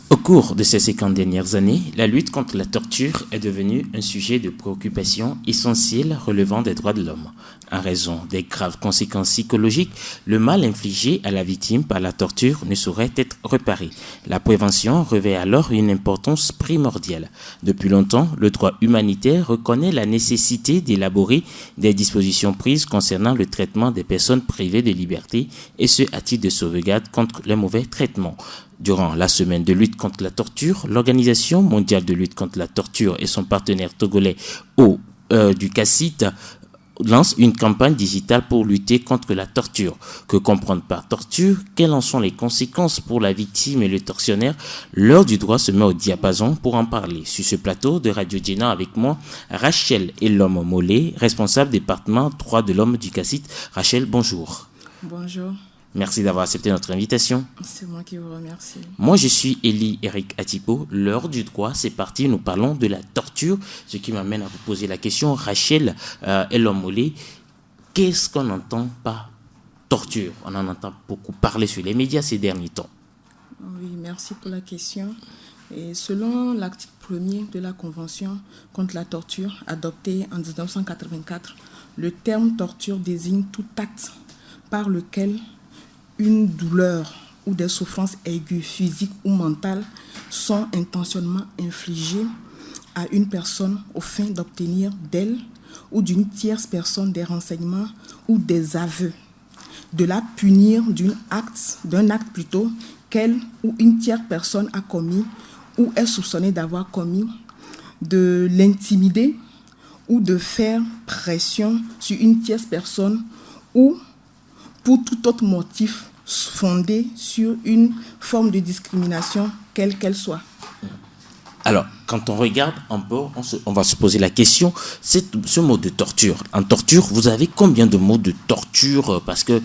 Au cours de ces 50 dernières années, la lutte contre la torture est devenue un sujet de préoccupation essentiel relevant des droits de l'homme. En raison des graves conséquences psychologiques, le mal infligé à la victime par la torture ne saurait être réparé. La prévention revêt alors une importance primordiale. Depuis longtemps, le droit humanitaire reconnaît la nécessité d'élaborer des dispositions prises concernant le traitement des personnes privées de liberté, et ce à titre de sauvegarde contre les mauvais traitements. Durant la semaine de lutte contre la torture, l'Organisation mondiale de lutte contre la torture et son partenaire togolais du CACIT lance une campagne digitale pour lutter contre la torture. Que comprendre par torture? Quelles en sont les conséquences pour la victime et le tortionnaire? L'heure du droit se met au diapason pour en parler. Sur ce plateau de Radio Djena avec moi, Rachel Elom Mollet, responsable département droits de l'homme du CACIT. Rachel, bonjour. Bonjour. Merci d'avoir accepté notre invitation. C'est moi qui vous remercie. Moi, je suis Eli Eric Atipo. L'heure du droit, c'est parti. Nous parlons de la torture, ce qui m'amène à vous poser la question. Rachel Elom Mollet, qu'est-ce qu'on entend par torture? On en entend beaucoup parler sur les médias ces derniers temps. Oui, merci pour la question. Et selon l'article 1er de la Convention contre la torture, adoptée en 1984, le terme torture désigne tout acte par lequel une douleur ou des souffrances aiguës, physiques ou mentales sont intentionnellement infligées à une personne au fin d'obtenir d'elle ou d'une tierce personne des renseignements ou des aveux, de la punir d'un acte plutôt qu'elle ou une tierce personne a commis ou est soupçonnée d'avoir commis, de l'intimider ou de faire pression sur une tierce personne ou pour tout autre motif fondé sur une forme de discrimination, quelle qu'elle soit. Alors, quand on regarde un peu, on va se poser la question, ce mot de torture. En torture, vous avez combien de mots de torture? Parce que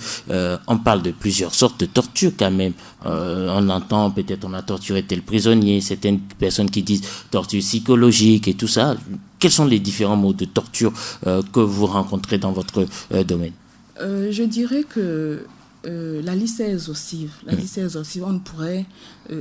on parle de plusieurs sortes de torture quand même. On entend peut-être on a torturé tel prisonnier, certaines personnes qui disent torture psychologique et tout ça. Quels sont les différents mots de torture que vous rencontrez dans votre domaine? Je dirais que la liste est exhaustive. On ne pourrait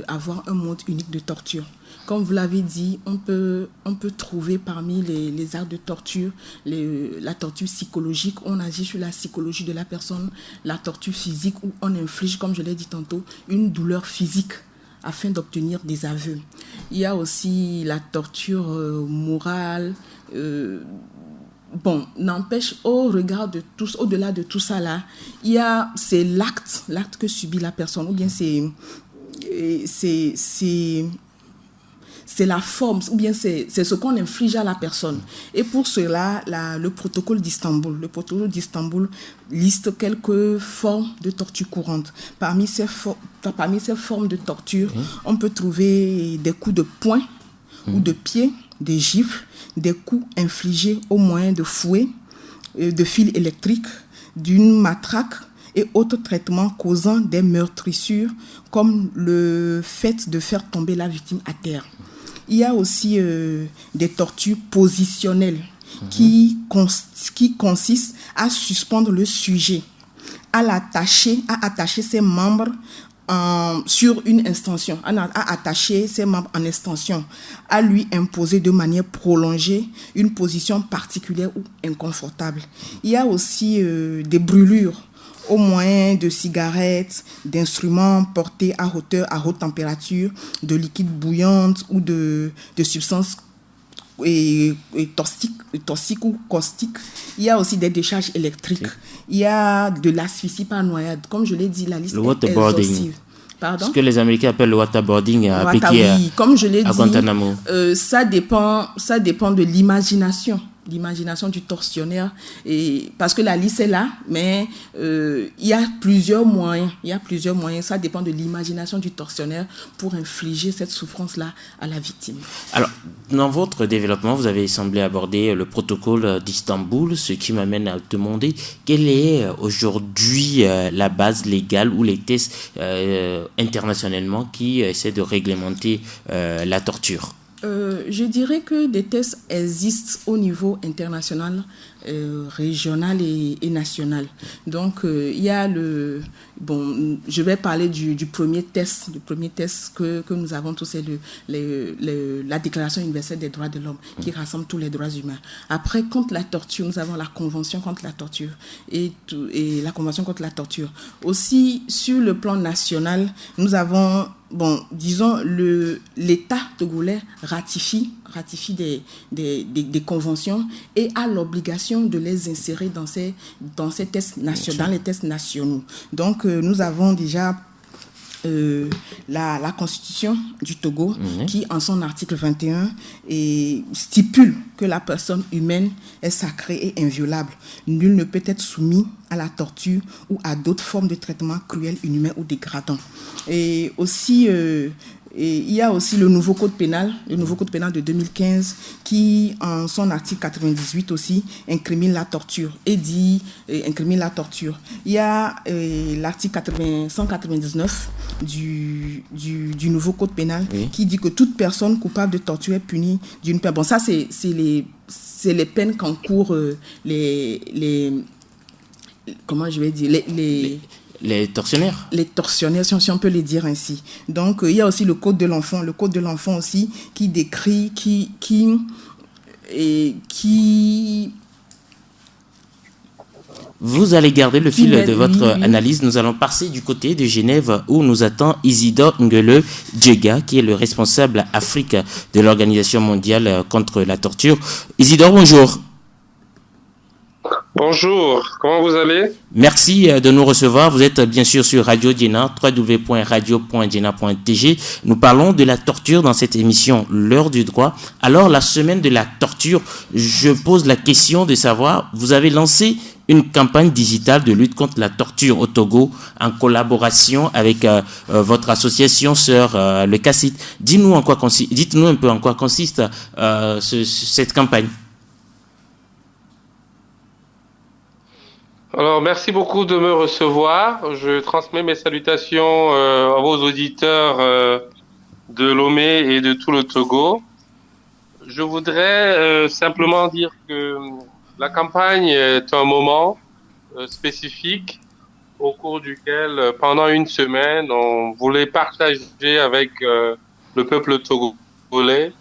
avoir un mode unique de torture. Comme vous l'avez dit, on peut trouver parmi les actes de torture la torture psychologique. On agit sur la psychologie de la personne, la torture physique où on inflige, comme je l'ai dit tantôt, une douleur physique afin d'obtenir des aveux. Il y a aussi la torture morale. Bon, n'empêche, au-delà de tout ça là, c'est l'acte que subit la personne, ou bien c'est la forme, ou bien c'est ce qu'on inflige à la personne. Et pour cela, le protocole d'Istanbul liste quelques formes de torture courantes. Parmi ces formes de torture, on peut trouver des coups de poing ou de pied, des gifles, des coups infligés au moyen de fouets, de fils électriques, d'une matraque et autres traitements causant des meurtrissures comme le fait de faire tomber la victime à terre. Il y a aussi des tortures positionnelles qui consistent à suspendre le sujet, à attacher ses membres sur une extension, à attacher ses membres en extension, à lui imposer de manière prolongée une position particulière ou inconfortable. Il y a aussi des brûlures au moyen de cigarettes, d'instruments portés à haute température, de liquides bouillantes ou de substances toxiques ou caustiques. Il y a aussi des décharges électriques. Il y a de l'asphyxie par noyade. Comme je l'ai dit, la liste est exhaustive. Pardon? Ce que les Américains appellent le waterboarding comme je l'ai à Guantanamo. Ça dépend de l'imagination du tortionnaire, et parce que la liste est là, mais il y a plusieurs moyens, ça dépend de l'imagination du tortionnaire pour infliger cette souffrance-là à la victime. Alors, dans votre développement, vous avez semblé aborder le protocole d'Istanbul, ce qui m'amène à te demander quelle est aujourd'hui la base légale ou les tests internationalement qui essaient de réglementer la torture. Je dirais que des tests existent au niveau international, régional et national. Donc, il y a je vais parler du premier test. Le premier test que nous avons tous, c'est la Déclaration universelle des droits de l'homme, qui rassemble tous les droits humains. Après, contre la torture, nous avons la Convention contre la torture et la Convention contre la torture. Aussi, sur le plan national, nous avons, disons, l'État togolais ratifie des conventions et a l'obligation de les insérer dans ces tests nationaux, dans les tests nationaux. Donc, nous avons déjà la Constitution du Togo qui, en son article 21, stipule que la personne humaine est sacrée et inviolable. Nul ne peut être soumis à la torture ou à d'autres formes de traitement cruel, inhumain ou dégradant. Et aussi, il y a aussi le nouveau code pénal de 2015 qui, en son article 98 aussi, incrimine la torture incrimine la torture. Il y a l'article 199 du nouveau code pénal qui dit que toute personne coupable de torture est punie d'une peine. Bon, ça, c'est les peines qu'encourent comment je vais dire, les tortionnaires. Les tortionnaires, si on peut les dire ainsi. Donc, il y a aussi le code de l'enfant. Le code de l'enfant aussi qui décrit, qui Vous allez garder le fil de votre analyse. Nous allons passer du côté de Genève où nous attend Isidore Ngele Djega, qui est le responsable Afrique de l'Organisation mondiale contre la torture. Isidore, bonjour. Bonjour, comment vous allez? Merci de nous recevoir. Vous êtes bien sûr sur Radio Djena, www.radio.djena.tg. Nous parlons de la torture dans cette émission L'heure du droit. Alors, la semaine de la torture, je pose la question de savoir, vous avez lancé une campagne digitale de lutte contre la torture au Togo en collaboration avec votre association sœur, le CACIT. Dites-nous un peu en quoi consiste cette campagne. Alors, merci beaucoup de me recevoir. Je transmets mes salutations à vos auditeurs de Lomé et de tout le Togo. Je voudrais simplement dire que la campagne est un moment spécifique au cours duquel, pendant une semaine, on voulait partager avec le peuple togolais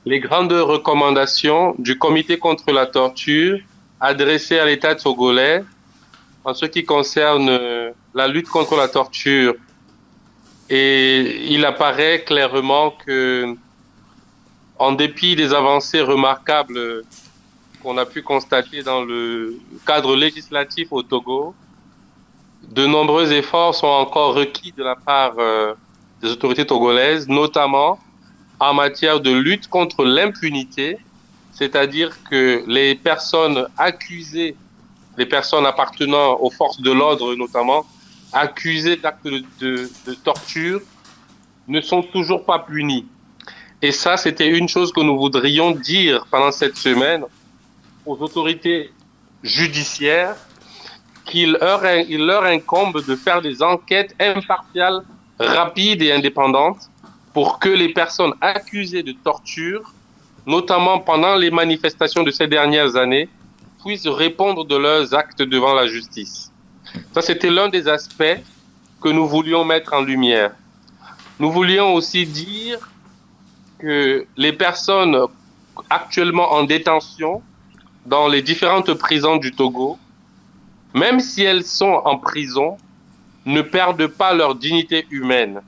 les grandes recommandations du Comité contre la torture adressé à l'État togolais en ce qui concerne la lutte contre la torture. Et il apparaît clairement que, en dépit des avancées remarquables qu'on a pu constater dans le cadre législatif au Togo, de nombreux efforts sont encore requis de la part des autorités togolaises, notamment en matière de lutte contre l'impunité, c'est-à-dire que les personnes accusées, les personnes appartenant aux forces de l'ordre notamment, accusées d'actes de torture, ne sont toujours pas punies. Et ça, c'était une chose que nous voudrions dire pendant cette semaine aux autorités judiciaires, qu'il leur incombe de faire des enquêtes impartiales, rapides et indépendantes pour que les personnes accusées de torture, notamment pendant les manifestations de ces dernières années, puissent répondre de leurs actes devant la justice. Ça, c'était l'un des aspects que nous voulions mettre en lumière. Nous voulions aussi dire que les personnes actuellement en détention dans les différentes prisons du Togo, même si elles sont en prison, ne perdent pas leur dignité humaine.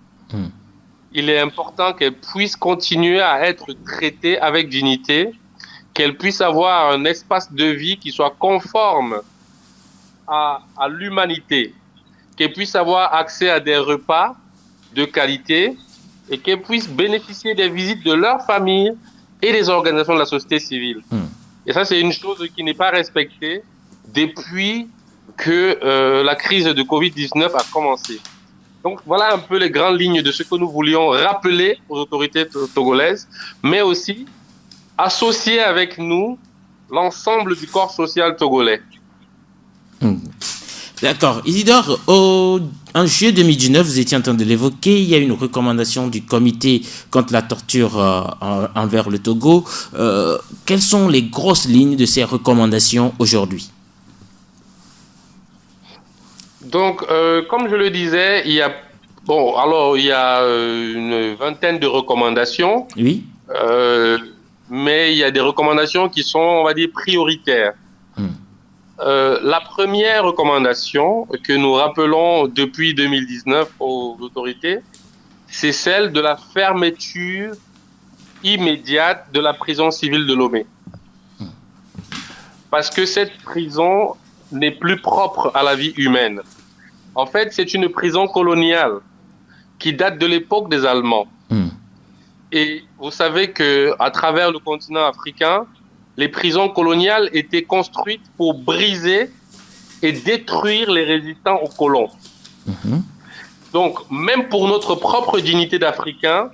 Il est important qu'elles puissent continuer à être traitées avec dignité, qu'elles puissent avoir un espace de vie qui soit conforme à l'humanité, qu'elles puissent avoir accès à des repas de qualité et qu'elles puissent bénéficier des visites de leur famille et des organisations de la société civile. Et ça, c'est une chose qui n'est pas respectée depuis que la crise de Covid-19 a commencé. Donc, voilà un peu les grandes lignes de ce que nous voulions rappeler aux autorités togolaises, mais aussi associer avec nous l'ensemble du corps social togolais. D'accord. Isidore, en juillet 2019, vous étiez en train de l'évoquer, il y a une recommandation du comité contre la torture envers le Togo. Quelles sont les grosses lignes de ces recommandations aujourd'hui? Donc, comme je le disais, il y a une vingtaine de recommandations, Oui. mais il y a des recommandations qui sont, on va dire, prioritaires. La première recommandation que nous rappelons depuis 2019 aux autorités, c'est celle de la fermeture immédiate de la prison civile de Lomé. Parce que cette prison n'est plus propre à la vie humaine. En fait, c'est une prison coloniale qui date de l'époque des Allemands. Et vous savez qu'à travers le continent africain, les prisons coloniales étaient construites pour briser et détruire les résistants aux colons. Donc, même pour notre propre dignité d'Africains,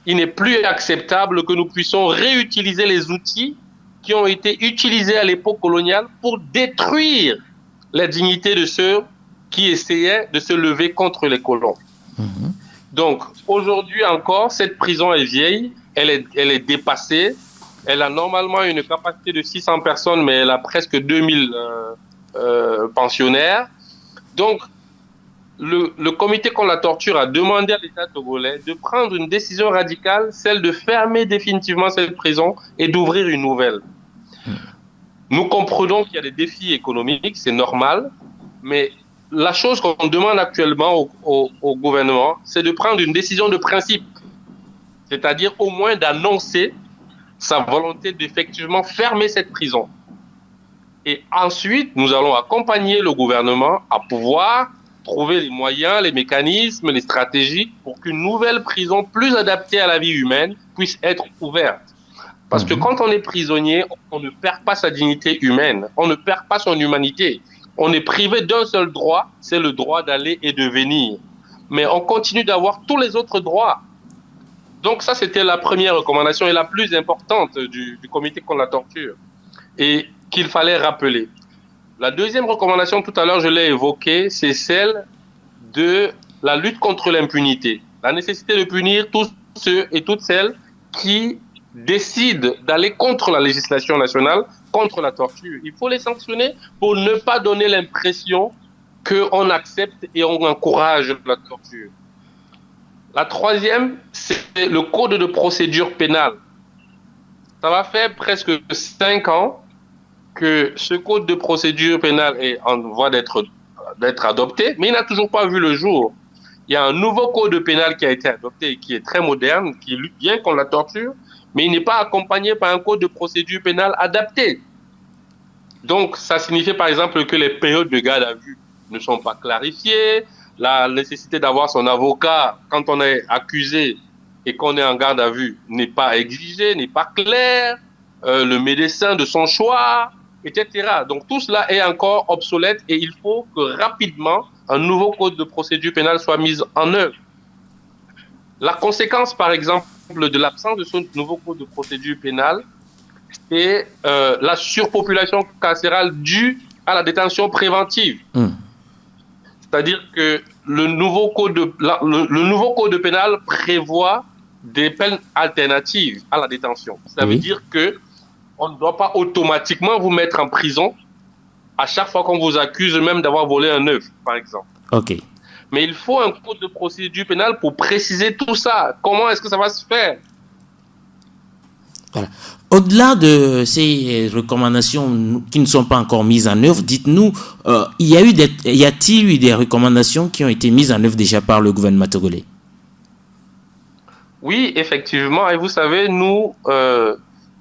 il n'est plus acceptable que nous puissions réutiliser les outils qui ont été utilisés à l'époque coloniale pour détruire la dignité de ceux qui essayaient de se lever contre les colons. Donc, aujourd'hui encore, cette prison est vieille, elle est dépassée, elle a normalement une capacité de 600 personnes, mais elle a presque 2000 pensionnaires. Donc, le comité contre la torture a demandé à l'État togolais de prendre une décision radicale, celle de fermer définitivement cette prison et d'ouvrir une nouvelle. Nous comprenons qu'il y a des défis économiques, c'est normal, mais la chose qu'on demande actuellement au gouvernement, c'est de prendre une décision de principe, c'est-à-dire au moins d'annoncer sa volonté d'effectivement fermer cette prison. Et ensuite, nous allons accompagner le gouvernement à pouvoir trouver les moyens, les mécanismes, les stratégies pour qu'une nouvelle prison plus adaptée à la vie humaine puisse être ouverte. Parce que quand on est prisonnier, on ne perd pas sa dignité humaine, on ne perd pas son humanité. On est privé d'un seul droit, c'est le droit d'aller et de venir. Mais on continue d'avoir tous les autres droits. Donc ça, c'était la première recommandation et la plus importante du comité contre la torture et qu'il fallait rappeler. La deuxième recommandation, tout à l'heure, je l'ai évoquée, c'est celle de la lutte contre l'impunité. La nécessité de punir tous ceux et toutes celles qui décident d'aller contre la législation nationale, contre la torture. Il faut les sanctionner pour ne pas donner l'impression qu'on accepte et on encourage la torture. La troisième, c'est le code de procédure pénale. Ça va faire presque 5 ans que ce code de procédure pénale est en voie d'être adopté, mais il n'a toujours pas vu le jour. Il y a un nouveau code pénal qui a été adopté, qui est très moderne, qui lutte bien contre la torture, mais il n'est pas accompagné par un code de procédure pénale adapté. Donc, ça signifie par exemple que les périodes de garde à vue ne sont pas clarifiées, la nécessité d'avoir son avocat quand on est accusé et qu'on est en garde à vue n'est pas exigée, n'est pas claire, le médecin de son choix, etc. Donc tout cela est encore obsolète et il faut que rapidement un nouveau code de procédure pénale soit mis en œuvre. La conséquence, par exemple, de l'absence de ce nouveau code de procédure pénale, c'est la surpopulation carcérale due à la détention préventive. C'est-à-dire que le nouveau code pénal prévoit des peines alternatives à la détention. Ça veut dire que on ne doit pas automatiquement vous mettre en prison à chaque fois qu'on vous accuse même d'avoir volé un œuf, par exemple. Ok. Mais il faut un code de procédure pénale pour préciser tout ça. Comment est-ce que ça va se faire? Voilà. Au-delà de ces recommandations qui ne sont pas encore mises en œuvre, dites-nous, y a-t-il eu des recommandations qui ont été mises en œuvre déjà par le gouvernement togolais? Oui, effectivement. Et vous savez, nous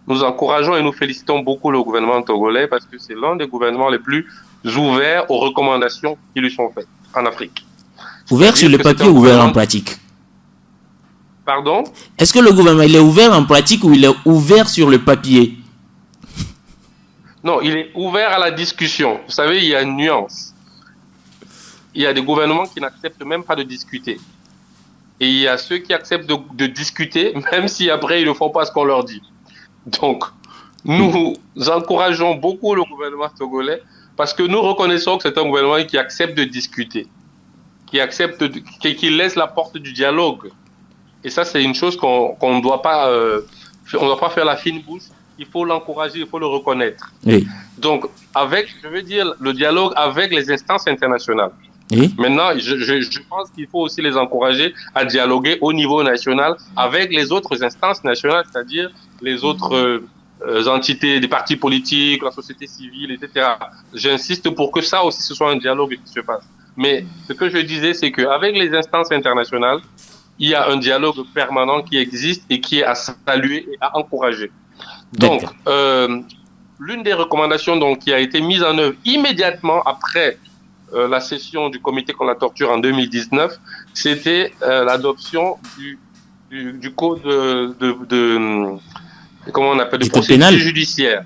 encourageons et nous félicitons beaucoup le gouvernement togolais parce que c'est l'un des gouvernements les plus ouverts aux recommandations qui lui sont faites en Afrique. Ouvert sur le papier ou ouvert en pratique? Pardon? Est-ce que le gouvernement il est ouvert en pratique ou il est ouvert sur le papier? Non, il est ouvert à la discussion. Vous savez, il y a une nuance. Il y a des gouvernements qui n'acceptent même pas de discuter. Et il y a ceux qui acceptent de discuter, même si après ils ne font pas ce qu'on leur dit. Donc, nous encourageons beaucoup le gouvernement togolais Parce que nous reconnaissons que c'est un gouvernement qui accepte de discuter, qui laisse la porte du dialogue. Et ça, c'est une chose qu'on ne doit pas, on doit pas faire la fine bouche. Il faut l'encourager, il faut le reconnaître. Oui. Donc, le dialogue avec les instances internationales. Oui. Maintenant, je pense qu'il faut aussi les encourager à dialoguer au niveau national avec les autres instances nationales, c'est-à-dire les autres entités, des partis politiques, la société civile, etc. J'insiste pour que ça aussi, ce soit un dialogue qui se passe. Mais ce que je disais, c'est qu'avec les instances internationales, il y a un dialogue permanent qui existe et qui est à saluer et à encourager. Donc, l'une des recommandations qui a été mise en œuvre immédiatement après la session du comité contre la torture en 2019, c'était l'adoption du code comment on appelle, de procédure judiciaire.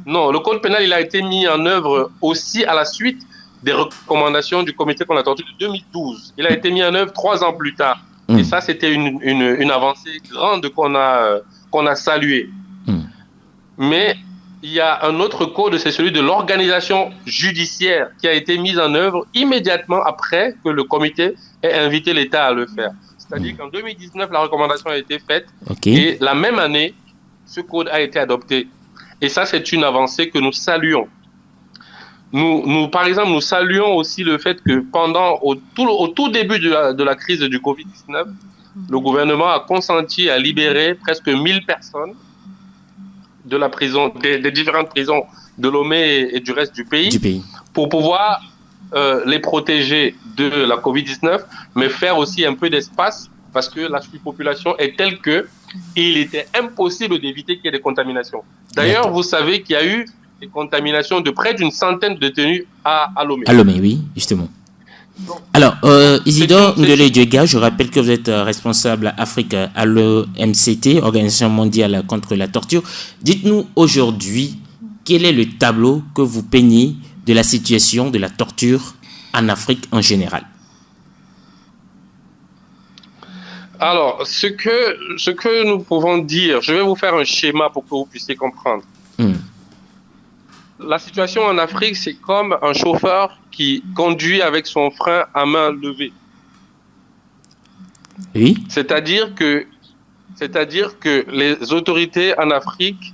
Non, le code pénal, il a été mis en œuvre aussi à la suite des recommandations du comité contre la torture de 2012. Il a été mis en œuvre 3 ans plus tard. Et ça, c'était une avancée grande qu'on a saluée. Mais il y a un autre code, c'est celui de l'organisation judiciaire qui a été mis en œuvre immédiatement après que le comité ait invité l'État à le faire. C'est-à-dire qu'en 2019, la recommandation a été faite et la même année, ce code a été adopté. Et ça, c'est une avancée que nous saluons. Nous, par exemple, nous saluons aussi le fait que au tout début de la crise du Covid-19, le gouvernement a consenti à libérer presque 1000 personnes de la prison, des différentes prisons de Lomé et du reste du pays. Pour pouvoir les protéger de la Covid-19, mais faire aussi un peu d'espace parce que la surpopulation est telle que il était impossible d'éviter qu'il y ait des contaminations. D'ailleurs, vous savez qu'il y a eu des contaminations de près d'une centaine de détenus à Lomé. À Lomé, oui, justement. Alors, Isidore Ndele-Djega, je rappelle que vous êtes responsable Afrique à l'OMCT, Organisation mondiale contre la torture. Dites-nous aujourd'hui, quel est le tableau que vous peignez de la situation de la torture en Afrique en général? Alors, ce que nous pouvons dire, je vais vous faire un schéma pour que vous puissiez comprendre. La situation en Afrique, c'est comme un chauffeur qui conduit avec son frein à main levée. Oui. C'est-à-dire que les autorités en Afrique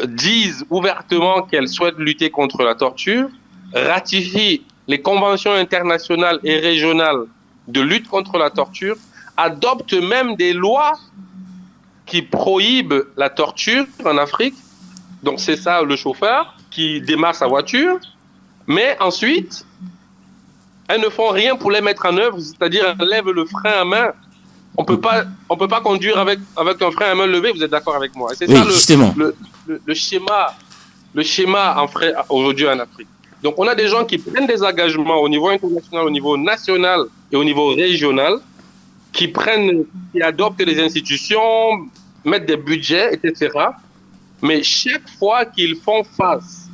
disent ouvertement qu'elles souhaitent lutter contre la torture, ratifient les conventions internationales et régionales de lutte contre la torture, adoptent même des lois qui prohibent la torture en Afrique. Donc c'est ça le chauffeur qui démarre sa voiture, mais ensuite, elles ne font rien pour les mettre en œuvre, c'est-à-dire elles lèvent le frein à main. On peut pas conduire avec un frein à main levé, vous êtes d'accord avec moi? C'est ça le schéma aujourd'hui en Afrique. Donc on a des gens qui prennent des engagements au niveau international, au niveau national et au niveau régional, qui adoptent des institutions, mettent des budgets, etc. Mais chaque fois qu'ils font face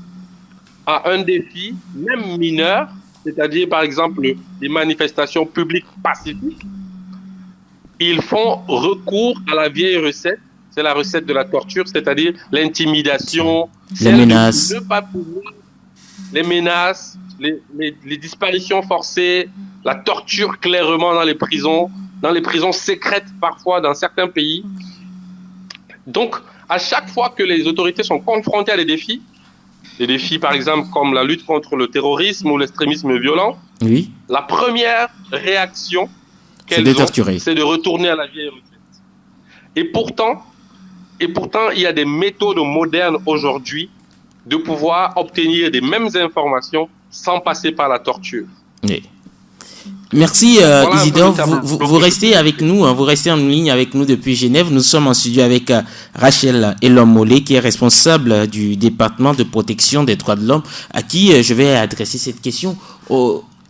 à un défi, même mineur, c'est-à-dire par exemple des manifestations publiques pacifiques, ils font recours à la vieille recette, c'est la recette de la torture, c'est-à-dire l'intimidation, les menaces, les menaces, les disparitions forcées, la torture clairement dans les prisons secrètes parfois dans certains pays. Donc, à chaque fois que les autorités sont confrontées à des défis par exemple comme la lutte contre le terrorisme ou l'extrémisme violent, oui, la première réaction qu'elles ont, c'est de retourner à la vieille recette. Et pourtant, il y a des méthodes modernes aujourd'hui de pouvoir obtenir des mêmes informations sans passer par la torture. Oui. Merci Isidore, vous restez avec nous, vous restez en ligne avec nous depuis Genève. Nous sommes en studio avec Rachel Elom-Molé qui est responsable du département de protection des droits de l'homme, à qui je vais adresser cette question.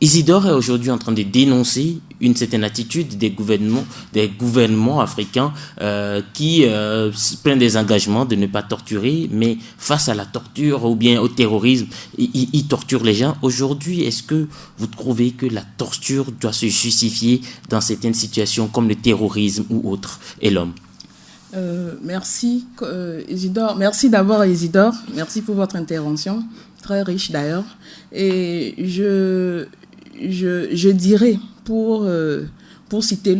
Isidore est aujourd'hui en train de dénoncer une certaine attitude des gouvernements africains qui prennent des engagements de ne pas torturer, mais face à la torture ou bien au terrorisme, ils torturent les gens. Aujourd'hui, est-ce que vous trouvez que la torture doit se justifier dans certaines situations comme le terrorisme ou autre, et l'homme? Merci Isidore. Merci d'abord Isidore. Merci pour votre intervention. très riche d'ailleurs. Et je dirais, pour citer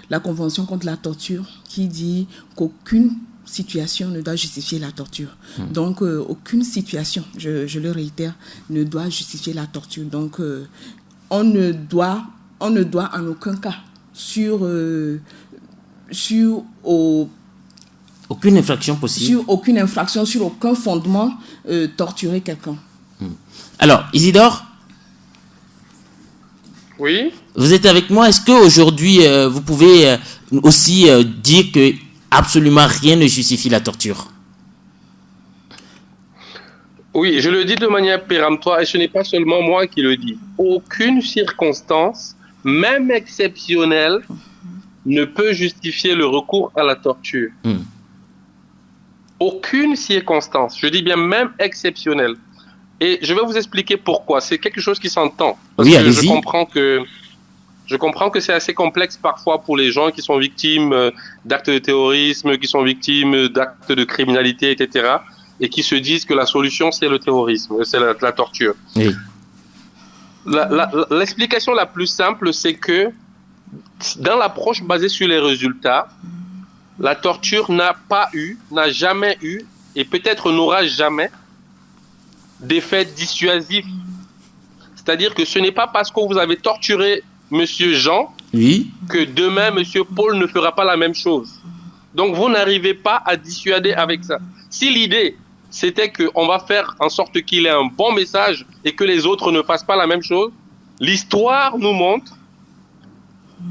la Convention contre la torture, qui dit qu'aucune situation ne doit justifier la torture. Donc, aucune situation, je le réitère, ne doit justifier la torture. Donc, on ne doit en aucun cas aucune infraction possible. Sur aucune infraction, sur aucun fondement, torturer quelqu'un. Alors, Isidore? Oui. Vous êtes avec moi. Est-ce qu'aujourd'hui, vous pouvez aussi dire que absolument rien ne justifie la torture? Oui, je le dis de manière péremptoire et ce n'est pas seulement moi qui le dis. Aucune circonstance, même exceptionnelle, ne peut justifier le recours à la torture. Aucune circonstance, je dis bien même exceptionnelle. Et je vais vous expliquer pourquoi. C'est quelque chose qui s'entend. Parce oui, que allez-y. je comprends que c'est assez complexe parfois pour les gens qui sont victimes d'actes de terrorisme, qui sont victimes d'actes de criminalité, etc. Et qui se disent que la solution, c'est le terrorisme, c'est la torture. Oui. L'explication la plus simple, c'est que dans l'approche basée sur les résultats, la torture n'a jamais eu, et peut-être n'aura jamais, d'effet dissuasif. C'est-à-dire que ce n'est pas parce que vous avez torturé Monsieur Jean que demain Monsieur Paul ne fera pas la même chose. Donc vous n'arrivez pas à dissuader avec ça. Si l'idée c'était qu'on va faire en sorte qu'il ait un bon message et que les autres ne fassent pas la même chose, l'histoire nous montre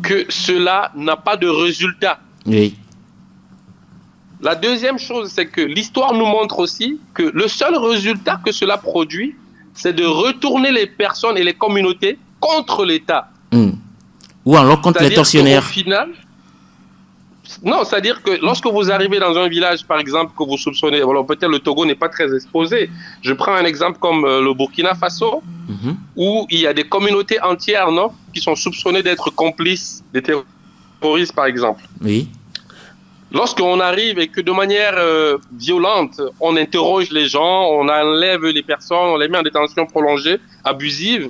que cela n'a pas de résultat. Oui. La deuxième chose, c'est que l'histoire nous montre aussi que le seul résultat que cela produit, c'est de retourner les personnes et les communautés contre l'État. Ou alors contre les tortionnaires. Au final, non, c'est-à-dire que lorsque vous arrivez dans un village, par exemple, que vous soupçonnez, alors peut-être le Togo n'est pas très exposé. Je prends un exemple comme le Burkina Faso, où il y a des communautés entières, non, qui sont soupçonnées d'être complices des terroristes, par exemple. Oui. Lorsqu'on arrive et que de manière violente, on interroge les gens, on enlève les personnes, on les met en détention prolongée, abusive,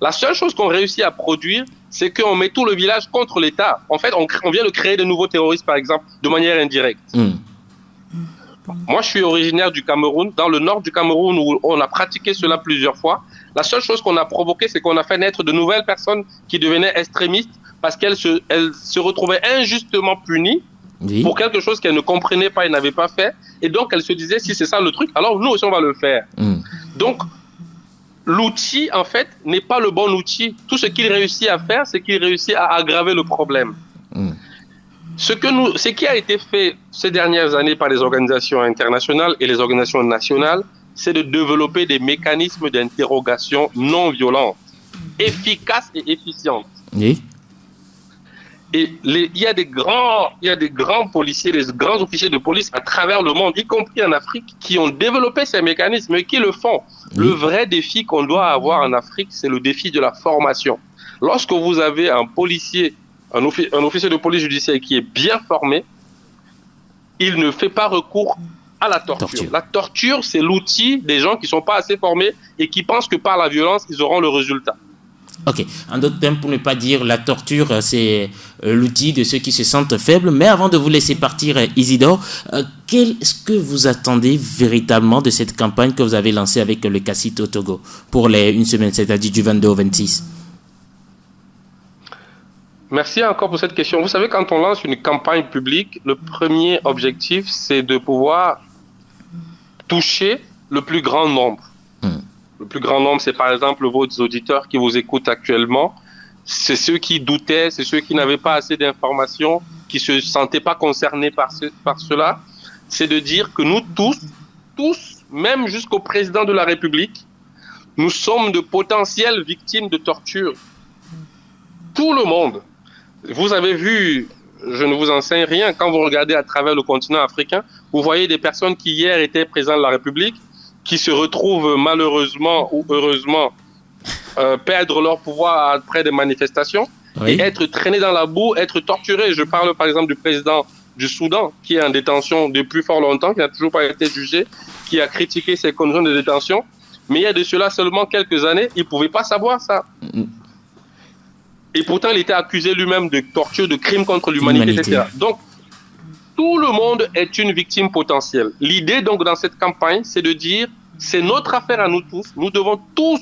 la seule chose qu'on réussit à produire, c'est qu'on met tout le village contre l'État. En fait, on vient de créer de nouveaux terroristes, par exemple, de manière indirecte. Moi, je suis originaire du Cameroun, dans le nord du Cameroun, où on a pratiqué cela plusieurs fois. La seule chose qu'on a provoqué, c'est qu'on a fait naître de nouvelles personnes qui devenaient extrémistes parce qu'elles se retrouvaient injustement punies pour quelque chose qu'elles ne comprenaient pas et n'avaient pas fait. Et donc, elles se disaient, si c'est ça le truc, alors nous aussi, on va le faire. Donc, l'outil, en fait, n'est pas le bon outil. Tout ce qu'il réussit à faire, c'est qu'il réussit à aggraver le problème. Ce qui a été fait ces dernières années par les organisations internationales et les organisations nationales, c'est de développer des mécanismes d'interrogation non violents, efficaces et efficients. Et il y a des grands policiers, des grands officiers de police à travers le monde, y compris en Afrique, qui ont développé ces mécanismes et qui le font. Le vrai défi qu'on doit avoir en Afrique, c'est le défi de la formation. Lorsque vous avez un policier, un officier de police judiciaire qui est bien formé, il ne fait pas recours à la torture. La torture, c'est l'outil des gens qui ne sont pas assez formés et qui pensent que par la violence, ils auront le résultat. Ok, en d'autres termes, pour ne pas dire la torture, c'est l'outil de ceux qui se sentent faibles. Mais avant de vous laisser partir, Isidore, qu'est-ce que vous attendez véritablement de cette campagne que vous avez lancée avec le CACIT au Togo pour une semaine, c'est-à-dire du 22 au 26? Merci encore pour cette question. Vous savez, quand on lance une campagne publique, le premier objectif, c'est de pouvoir toucher le plus grand nombre. Le plus grand nombre, c'est par exemple vos auditeurs qui vous écoutent actuellement. C'est ceux qui doutaient, c'est ceux qui n'avaient pas assez d'informations, qui ne se sentaient pas concernés par cela. C'est de dire que nous tous, même jusqu'au président de la République, nous sommes de potentielles victimes de torture. Tout le monde. Vous avez vu, je ne vous enseigne rien, quand vous regardez à travers le continent africain, vous voyez des personnes qui hier étaient présidents de la République, qui se retrouvent malheureusement ou heureusement perdre leur pouvoir après des manifestations et être traînés dans la boue, être torturés. Je parle par exemple du président du Soudan qui est en détention depuis fort longtemps, qui n'a toujours pas été jugé, qui a critiqué ses conditions de détention Mais il y a de cela seulement quelques années, il ne pouvait pas savoir ça. Et pourtant, il était accusé lui-même de torture, de crimes contre l'humanité, etc. Donc, tout le monde est une victime potentielle. L'idée, donc, dans cette campagne, c'est de dire, c'est notre affaire à nous tous. Nous devons tous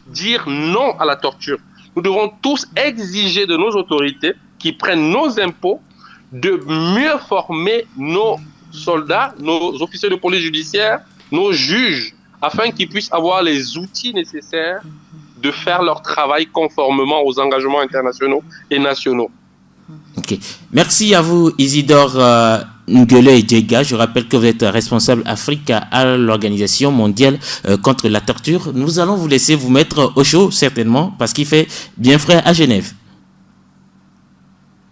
dire non à la torture. Nous devons tous exiger de nos autorités qui prennent nos impôts de mieux former nos soldats, nos officiers de police judiciaire, nos juges, afin qu'ils puissent avoir les outils nécessaires de faire leur travail conformément aux engagements internationaux et nationaux. Ok. Merci à vous, Isidore Ngele et Djega. Je rappelle que vous êtes responsable Afrique à l'Organisation mondiale contre la torture. Nous allons vous laisser vous mettre au chaud, certainement, parce qu'il fait bien frais à Genève.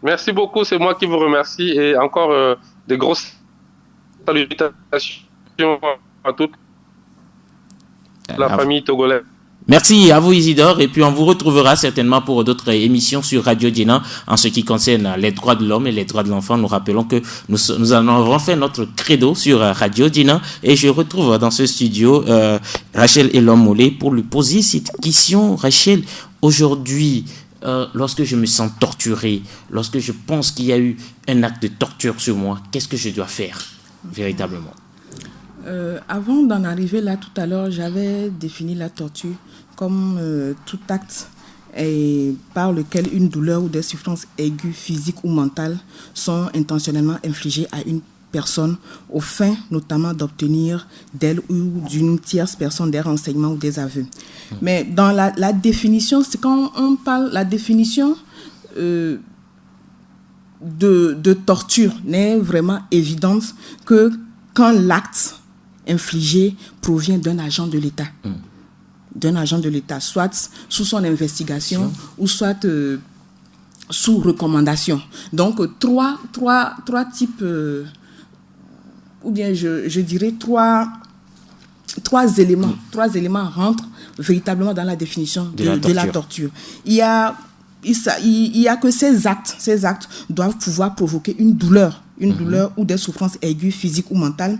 Merci beaucoup, c'est moi qui vous remercie. Et encore des grosses salutations à toute la famille togolaise. Merci à vous, Isidore, et puis on vous retrouvera certainement pour d'autres émissions sur Radio Djena en ce qui concerne les droits de l'homme et les droits de l'enfant. Nous rappelons que nous en avons fait notre credo sur Radio Djena, et je retrouve dans ce studio Rachel Elom-Molé pour lui poser cette question. Rachel, aujourd'hui, lorsque je me sens torturé, lorsque je pense qu'il y a eu un acte de torture sur moi, qu'est-ce que je dois faire véritablement? Avant d'en arriver là tout à l'heure, j'avais défini la torture comme tout acte par lequel une douleur ou des souffrances aiguës, physiques ou mentales sont intentionnellement infligées à une personne aux fins notamment d'obtenir d'elle ou d'une tierce personne des renseignements ou des aveux. Mais dans la définition, c'est quand on parle, la définition de torture n'est vraiment évidente que quand l'acte infligé provient d'un agent de l'État. D'un agent de l'État, soit sous son investigation ou soit sous recommandation. Donc, trois types, ou bien je dirais trois éléments rentrent véritablement dans la définition de la torture. Il y a que ces actes doivent pouvoir provoquer une douleur ou des souffrances aiguës, physiques ou mentales.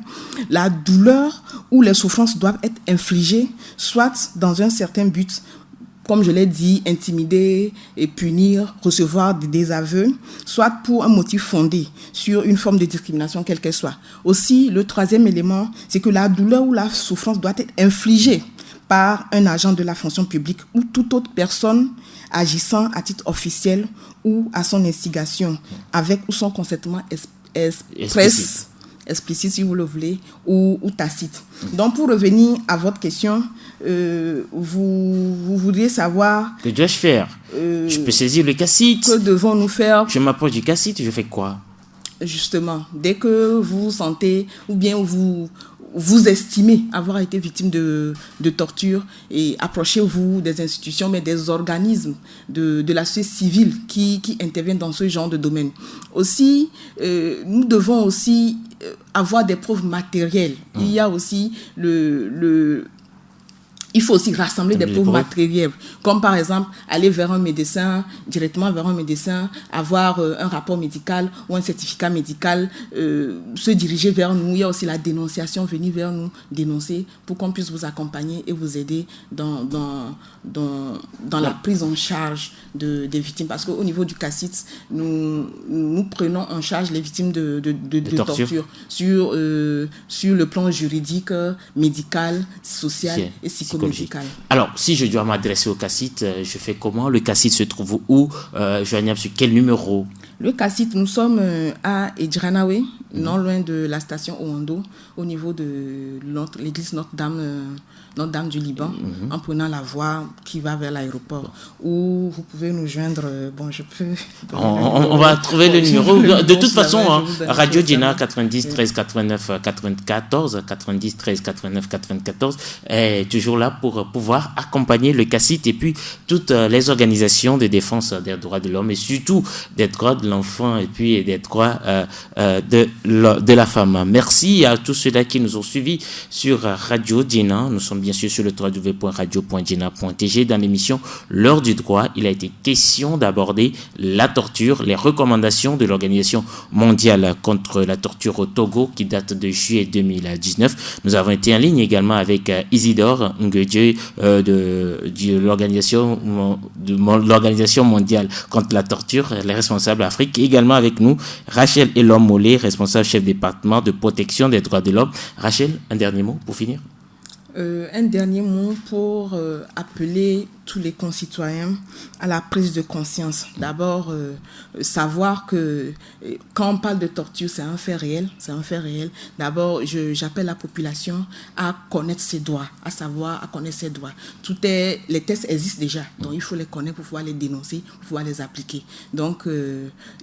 La douleur ou les souffrances doivent être infligées, soit dans un certain but, comme je l'ai dit, intimider et punir, recevoir des aveux, soit pour un motif fondé sur une forme de discrimination, quelle qu'elle soit. Aussi, le troisième élément, c'est que la douleur ou la souffrance doit être infligée par un agent de la fonction publique ou toute autre personne agissant à titre officiel ou à son instigation, avec ou sans consentement explicite si vous le voulez, ou tacite. Donc pour revenir à votre question, vous voudriez savoir... Que dois-je faire? Je peux saisir le cassite. Que devons-nous faire? Je m'approche du cassite, je fais quoi? Justement, dès que vous vous sentez, ou bien vous estimez avoir été victime de torture, et approchez-vous des institutions, mais des organismes de la société civile qui interviennent dans ce genre de domaine. Aussi, nous devons aussi avoir des preuves matérielles. Il y a aussi il faut aussi rassembler des preuves matérielles, comme par exemple aller vers un médecin, directement vers un médecin, avoir un rapport médical ou un certificat médical, se diriger vers nous. Il y a aussi la dénonciation, venir vers nous, dénoncer, pour qu'on puisse vous accompagner et vous aider dans la prise en charge des victimes. Parce qu'au niveau du CACIT, nous prenons en charge les victimes de torture sur le plan juridique, médical, social et psychologique. Alors, si je dois m'adresser au CACIT, je fais comment? Le CACIT se trouve où? Joignable sur quel numéro? Le CACIT, nous sommes à Edjranawe, non loin de la station Owando, au niveau de l'église Notre-Dame du Liban, en prenant la voie qui va vers l'aéroport. Ou vous pouvez nous joindre. On va trouver le numéro. De toute façon, Radio Djena 90 13 89 94, 90 13 89 94 est toujours là pour pouvoir accompagner le CACIT et puis toutes les organisations de défense des droits de l'homme et surtout des droits de l'enfant et puis des droits de la femme. Merci à tous ceux-là qui nous ont suivis sur Radio Djena. Nous sommes bien sûr sur le www.radio.djena.tg. Dans l'émission L'heure du droit, il a été question d'aborder la torture, les recommandations de l'Organisation mondiale contre la torture au Togo qui date de juillet 2019. Nous avons été en ligne également avec Isidore Ngedje de l'Organisation mondiale contre la torture, les responsables Afrique. Et également avec nous, Rachel Elom-Mollet, responsable chef département de protection des droits de l'homme. Rachel, un dernier mot pour finir? Un dernier mot pour appeler tous les concitoyens à la prise de conscience. D'abord, savoir que quand on parle de torture, c'est un fait réel. D'abord, j'appelle la population à connaître ses droits, à connaître ses droits. Les tests existent déjà, donc il faut les connaître pour pouvoir les dénoncer, pour pouvoir les appliquer. Donc,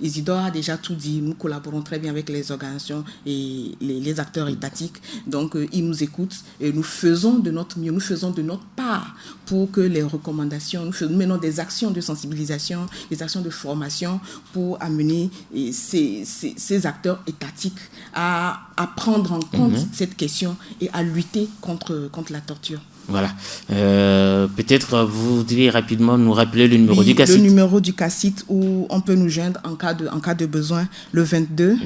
Isidore a déjà tout dit. Nous collaborons très bien avec les organisations et les acteurs étatiques. Donc, ils nous écoutent et nous faisons de notre mieux, nous faisons de notre part pour que les recommandations, nous menons des actions de sensibilisation, des actions de formation pour amener ces acteurs étatiques à prendre en compte cette question et à lutter contre la torture. Voilà. Peut-être vous voudriez rapidement nous rappeler le numéro du CACIT. Le numéro du CACIT où on peut nous joindre en cas de besoin, le 22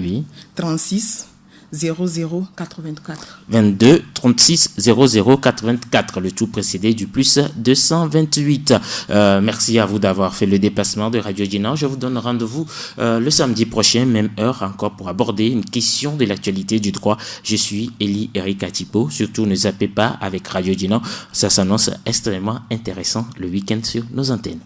36 00 84. 22 36 00 84, le tout précédé du plus 228. Merci à vous d'avoir fait le déplacement de Radio Djena. Je vous donne rendez-vous le samedi prochain, même heure encore, pour aborder une question de l'actualité du droit. Je suis Elie Eric Atipo. Surtout, ne zappez pas avec Radio Djena. Ça s'annonce extrêmement intéressant le week-end sur nos antennes.